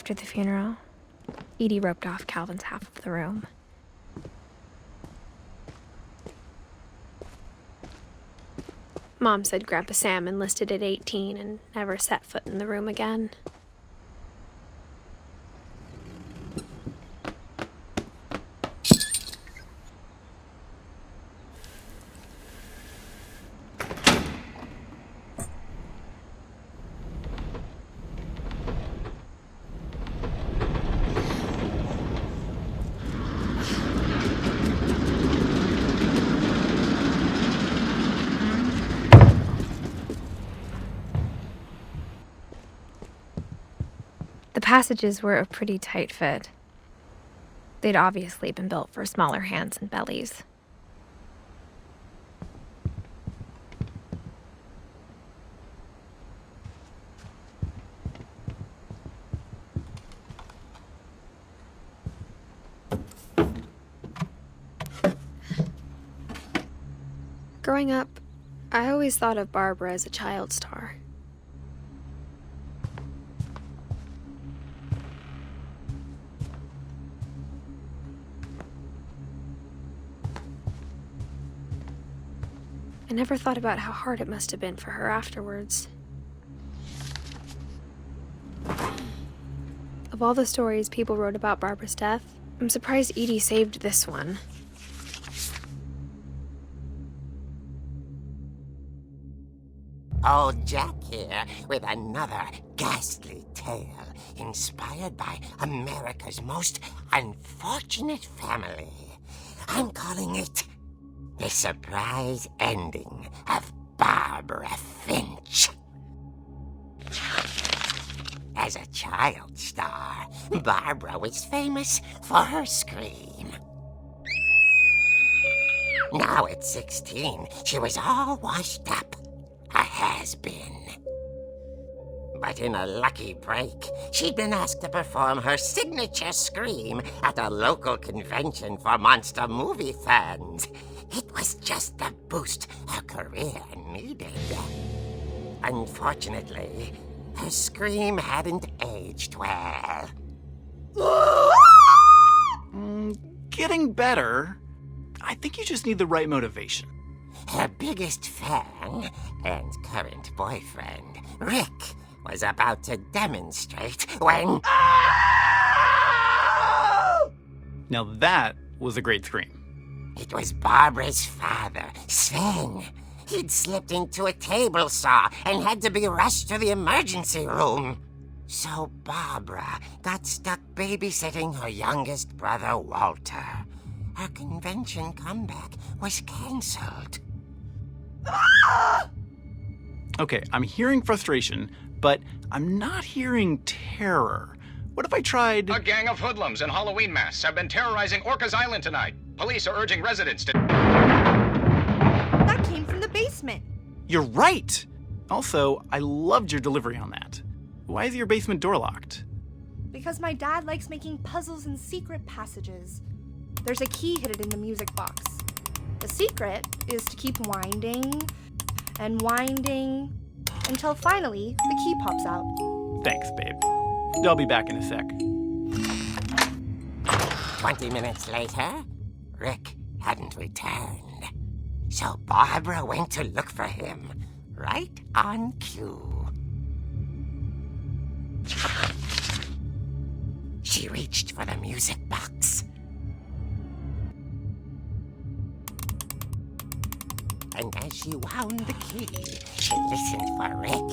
After the funeral, Edie roped off Calvin's half of the room. Mom said Grandpa Sam enlisted at 18 and never set foot in the room again. The passages were a pretty tight fit. They'd obviously been built for smaller hands and bellies. Growing up, I always thought of Barbara as a child star. I never thought about how hard it must have been for her afterwards. Of all the stories people wrote about Barbara's death, I'm surprised Edie saved this one. Old Jack here with another ghastly tale inspired by America's most unfortunate family. I'm calling it The Surprise Ending of Barbara Finch. As a child star, Barbara was famous for her scream. Now at 16, she was all washed up. A has-been. But in a lucky break, she'd been asked to perform her signature scream at a local convention for monster movie fans. It was just the boost her career needed. Unfortunately, her scream hadn't aged well. Getting better. I think you just need the right motivation. Her biggest fan and current boyfriend, Rick, was about to demonstrate when... Now that was a great scream. It was Barbara's father, Sven. He'd slipped into a table saw and had to be rushed to the emergency room. So Barbara got stuck babysitting her youngest brother, Walter. Her convention comeback was cancelled. Okay, I'm hearing frustration, but I'm not hearing terror. What if I tried... A gang of hoodlums in Halloween masks have been terrorizing Orcas Island tonight. Police are urging residents to... That came from the basement. You're right! Also, I loved your delivery on that. Why is your basement door locked? Because my dad likes making puzzles and secret passages. There's a key hidden in the music box. The secret is to keep winding and winding until finally the key pops out. Thanks, babe. I'll be back in a sec. 20 minutes later, Rick hadn't returned. So Barbara went to look for him, right on cue. She reached for the music box. And as she wound the key, she listened for Rick,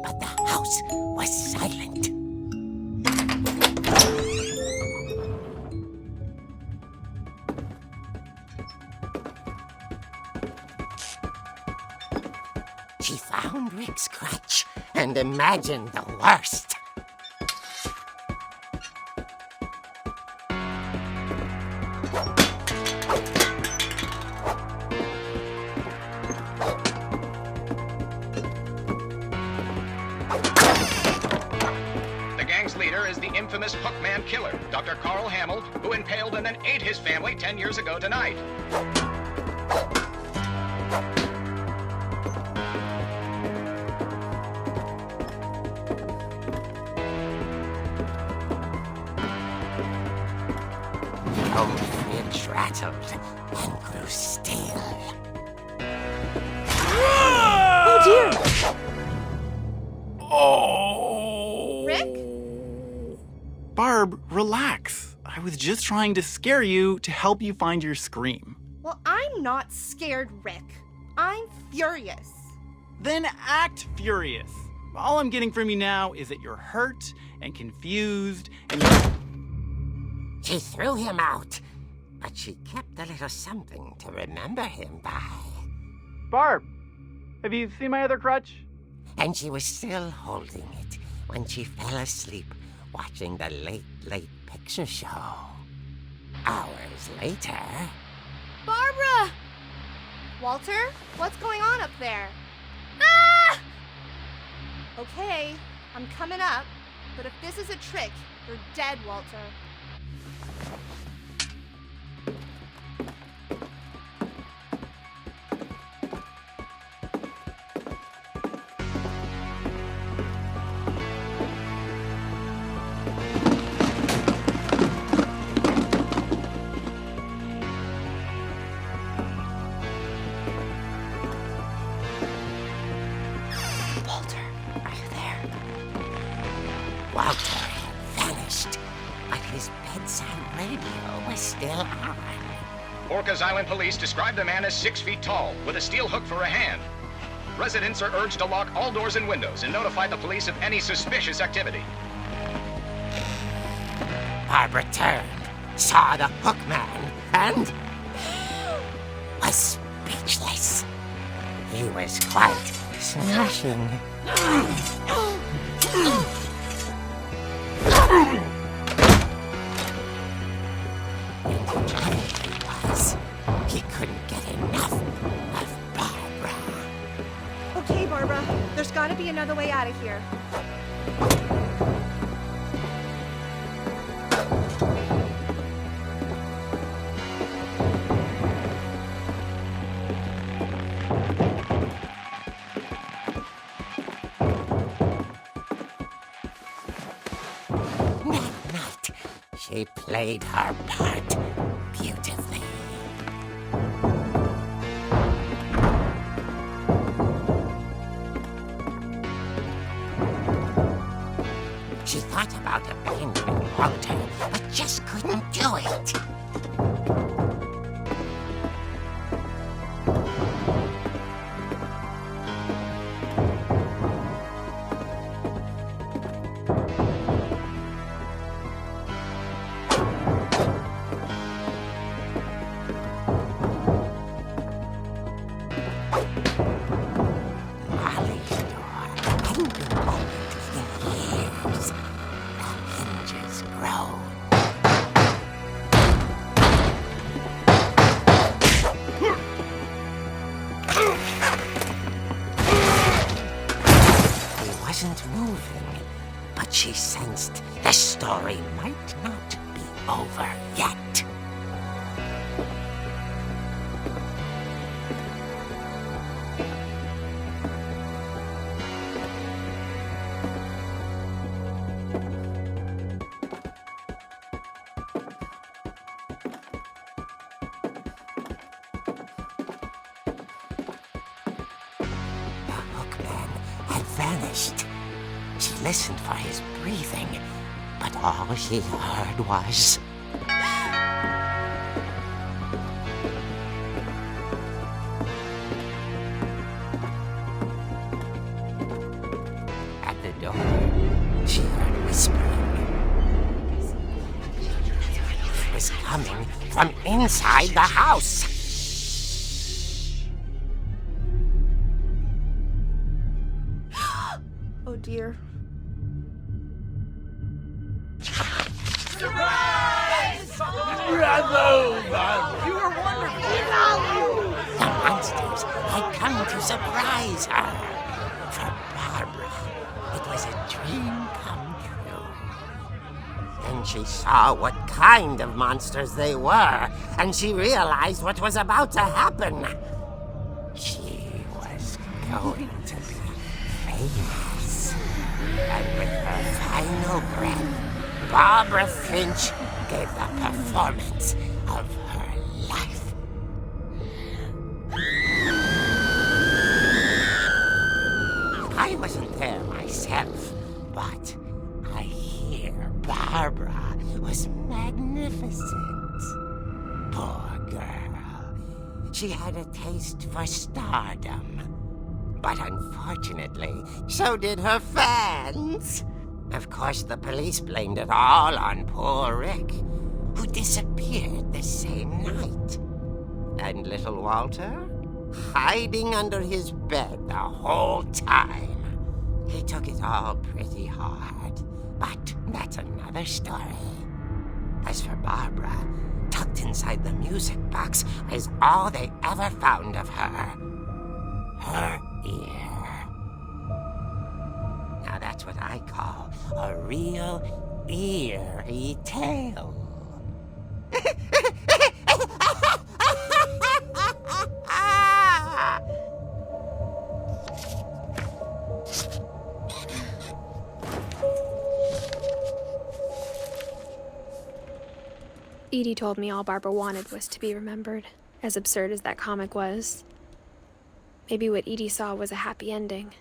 but the house was silent. She found Rick's crutch and imagined the worst. Infamous Hookman killer, Dr. Carl Hamill, who impaled and then ate his family 10 years ago tonight. home fridge rattled and grew still. Oh dear! Oh! Rick? Barb, relax. I was just trying to scare you to help you find your scream. Well, I'm not scared, Rick. I'm furious. Then act furious. All I'm getting from you now is that you're hurt and confused and She threw him out, but she kept a little something to remember him by. Barb, have you seen my other crutch? And she was still holding it when she fell asleep watching the Late Late Picture Show. Hours later... Barbara! Walter, what's going on up there? Ah! Okay, I'm coming up, but if this is a trick, you're dead, Walter. Walter, are you there? Walter had vanished, but his bedside radio was still on. Orcas Island police describe the man as 6 feet tall, with a steel hook for a hand. Residents are urged to lock all doors and windows and notify the police of any suspicious activity. Barbara turned, saw the hook man, and was speechless. He was quite smashing. He couldn't get enough of Barbara. Okay, Barbara, there's gotta be another way out of here. That night, she played her part beautifully. She thought about abandoning Walter, but just couldn't do it. Molly's door hadn't been opened in years. The hinges groaned. He wasn't moving, but she sensed the story might not be over yet. The hookman had vanished. She listened for his breathing, but all she heard was... At the door, she heard whispering. It was coming from inside the house. Oh dear. The monsters had come to surprise her. For Barbara, it was a dream come true. Then she saw what kind of monsters they were, and she realized what was about to happen. She was going to be famous. And with her final breath, Barbara Finch gave the performance of her life. I wasn't there myself, but I hear Barbara was magnificent. Poor girl. She had a taste for stardom. But unfortunately, so did her fans. Of course, the police blamed it all on poor Rick, who disappeared the same night. And little Walter? Hiding under his bed the whole time. He took it all pretty hard, but that's another story. As for Barbara, tucked inside the music box is all they ever found of her. Her ear. Now that's what I call a real eerie tale. Edie told me all Barbara wanted was to be remembered, as absurd as that comic was. Maybe what Edie saw was a happy ending.